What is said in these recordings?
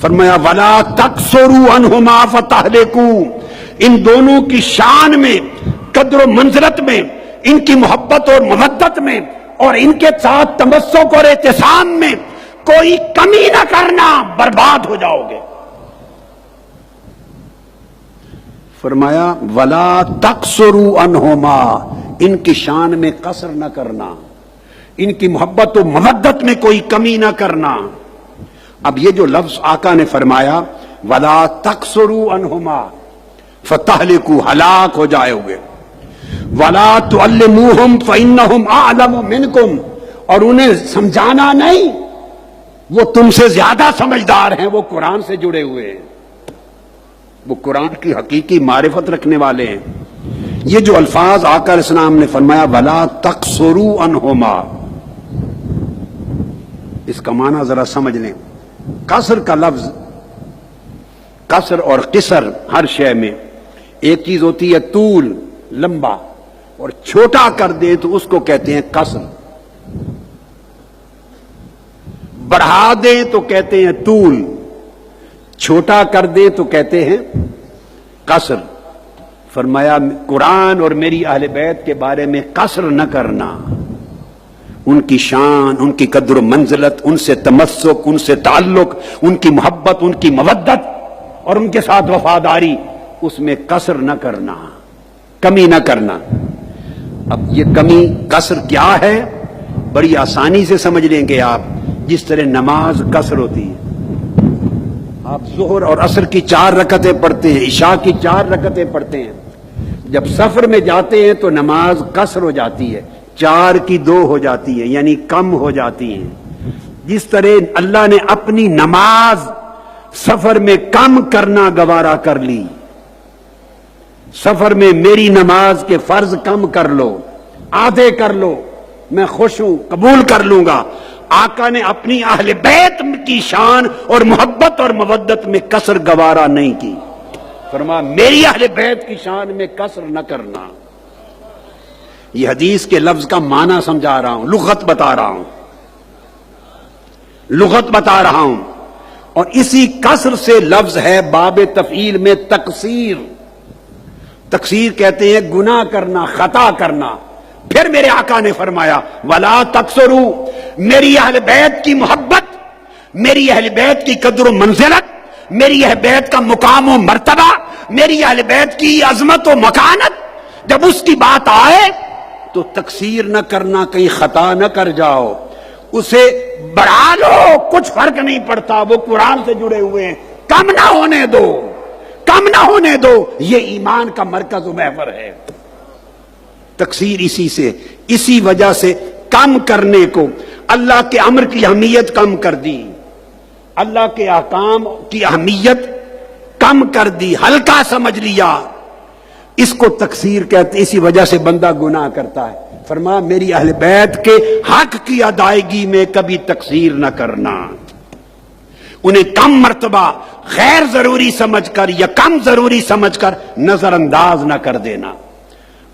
فرمایا ولا تقصروا عنہما فتہلکوا، ان دونوں کی شان میں، قدر و منزلت میں، ان کی محبت اور مودت میں، اور ان کے ساتھ تمسک اور اعتصام میں کوئی کمی نہ کرنا، برباد ہو جاؤ گے۔ فرمایا ولا تقصروا عنہما، ان کی شان میں قصر نہ کرنا، ان کی محبت و مودت میں کوئی کمی نہ کرنا۔ اب یہ جو لفظ آقا نے فرمایا ولا تقصروا عنہما فتہلکوا، ہلاک ہو جائے ہوگے، ولا تعلموہم فانہم اعلم منکم، اور انہیں سمجھانا نہیں، وہ تم سے زیادہ سمجھدار ہیں، وہ قرآن سے جڑے ہوئے ہیں، وہ قرآن کی حقیقی معرفت رکھنے والے ہیں۔ یہ جو الفاظ آقا علیہ السلام نے فرمایا ولا تقصروا عنہما، اس کا معنی ذرا سمجھ لیں۔ قصر کا لفظ، قصر اور قصر ہر شے میں ایک چیز ہوتی ہے طول، لمبا، اور چھوٹا کر دیں تو اس کو کہتے ہیں قصر، بڑھا دیں تو کہتے ہیں طول، چھوٹا کر دیں تو کہتے ہیں قصر۔ فرمایا قرآن اور میری اہل بیت کے بارے میں قصر نہ کرنا، ان کی شان، ان کی قدر و منزلت، ان سے تمسک، ان سے تعلق، ان کی محبت، ان کی مودت اور ان کے ساتھ وفاداری، اس میں قصر نہ کرنا، کمی نہ کرنا۔ اب یہ کمی قصر کیا ہے؟ بڑی آسانی سے سمجھ لیں گے آپ، جس طرح نماز قصر ہوتی ہے۔ آپ ظہر اور عصر کی 4 رکعتیں پڑھتے ہیں، عشاء کی 4 رکعتیں پڑھتے ہیں، جب سفر میں جاتے ہیں تو نماز قصر ہو جاتی ہے، 4 کی 2 ہو جاتی ہے، یعنی کم ہو جاتی ہیں۔ جس طرح اللہ نے اپنی نماز سفر میں کم کرنا گوارا کر لی، سفر میں میری نماز کے فرض کم کر لو، آدھے کر لو، میں خوش ہوں، قبول کر لوں گا۔ آقا نے اپنی اہل بیت کی شان اور محبت اور مودت میں قصر گوارا نہیں کی۔ فرمایا میری اہل بیت کی شان میں قصر نہ کرنا۔ یہ حدیث کے لفظ کا معنی سمجھا رہا ہوں، لغت بتا رہا ہوں، لغت بتا رہا ہوں۔ اور اسی قصر سے لفظ ہے باب تفعیل میں تقصیر۔ تقصیر کہتے ہیں گناہ کرنا، خطا کرنا۔ پھر میرے آقا نے فرمایا ولا تقصروا، میری اہل بیت کی محبت، میری اہل بیت کی قدر و منزلت، میری اہل بیت کا مقام و مرتبہ، میری اہل بیت کی عظمت و مکانت، جب اس کی بات آئے تو تقصیر نہ کرنا، کہیں خطا نہ کر جاؤ، اسے بڑھا لو، کچھ فرق نہیں پڑتا، وہ قرآن سے جڑے ہوئے ہیں، کم نہ ہونے دو، کم نہ ہونے دو۔ یہ ایمان کا مرکز و محور ہے۔ تقصیر اسی وجہ سے کم کرنے کو، اللہ کے امر کی اہمیت کم کر دی، اللہ کے احکام کی اہمیت کم کر دی، ہلکا سمجھ لیا، اس کو تقصیر کہتے۔ اسی وجہ سے بندہ گناہ کرتا ہے۔ فرمایا میری اہل بیت کے حق کی ادائیگی میں کبھی تقصیر نہ کرنا، انہیں کم مرتبہ غیر ضروری سمجھ کر یا کم ضروری سمجھ کر نظر انداز نہ کر دینا۔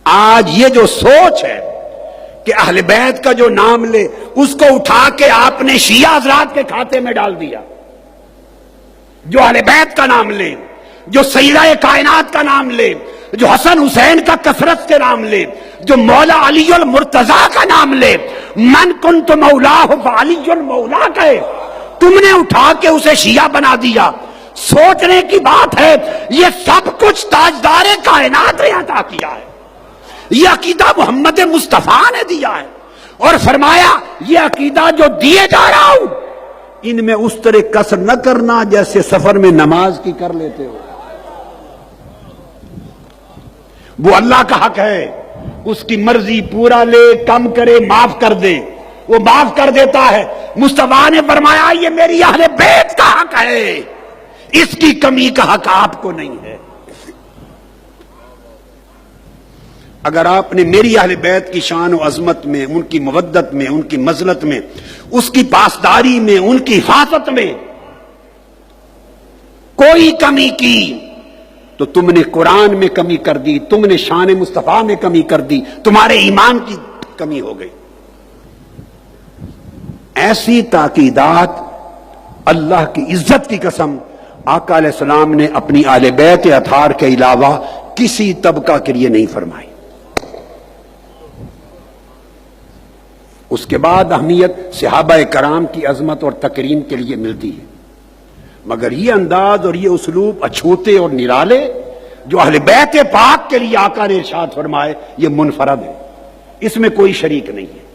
آج یہ جو سوچ ہے کہ اہل بیت کا جو نام لے اس کو اٹھا کے آپ نے شیعہ حضرات کے کھاتے میں ڈال دیا، جو اہل بیت کا نام لے، جو سیدہ کائنات کا نام لے، جو حسن حسین کا کثرت سے نام لے، جو مولا علی المرتضی کا نام لے، من کنت مولاہ فعلی مولا کہے، تم نے اٹھا کے اسے شیعہ بنا دیا۔ سوچنے کی بات ہے، یہ سب کچھ تاجدار کائنات نے عطا کیا ہے، یہ عقیدہ محمد مصطفیٰ نے دیا ہے، اور فرمایا یہ عقیدہ جو دیے جا رہا ہوں ان میں اس طرح قصر نہ کرنا جیسے سفر میں نماز کی کر لیتے ہو۔ وہ اللہ کا حق ہے، اس کی مرضی، پورا لے، کم کرے، معاف کر دے، وہ معاف کر دیتا ہے۔ مصطفیٰ نے فرمایا یہ میری اہل بیت کا حق ہے، اس کی کمی کا حق آپ کو نہیں ہے۔ اگر آپ نے میری اہل بیت کی شان و عظمت میں، ان کی مودت میں، ان کی منزلت میں، اس کی پاسداری میں، ان کی حفاظت میں کوئی کمی کی تو تم نے قرآن میں کمی کر دی، تم نے شان مصطفیٰ میں کمی کر دی، تمہارے ایمان کی کمی ہو گئی۔ ایسی تاکیدات اللہ کی عزت کی قسم آقا علیہ السلام نے اپنی آل بیت اطہار کے علاوہ کسی طبقہ کے لیے نہیں فرمائی۔ اس کے بعد اہمیت صحابہ کرام کی عظمت اور تکریم کے لیے ملتی ہے، مگر یہ انداز اور یہ اسلوب اچھوتے اور نرالے جو اہل بیت پاک کے لیے آقا نے ارشاد فرمائے، یہ منفرد ہے، اس میں کوئی شریک نہیں ہے۔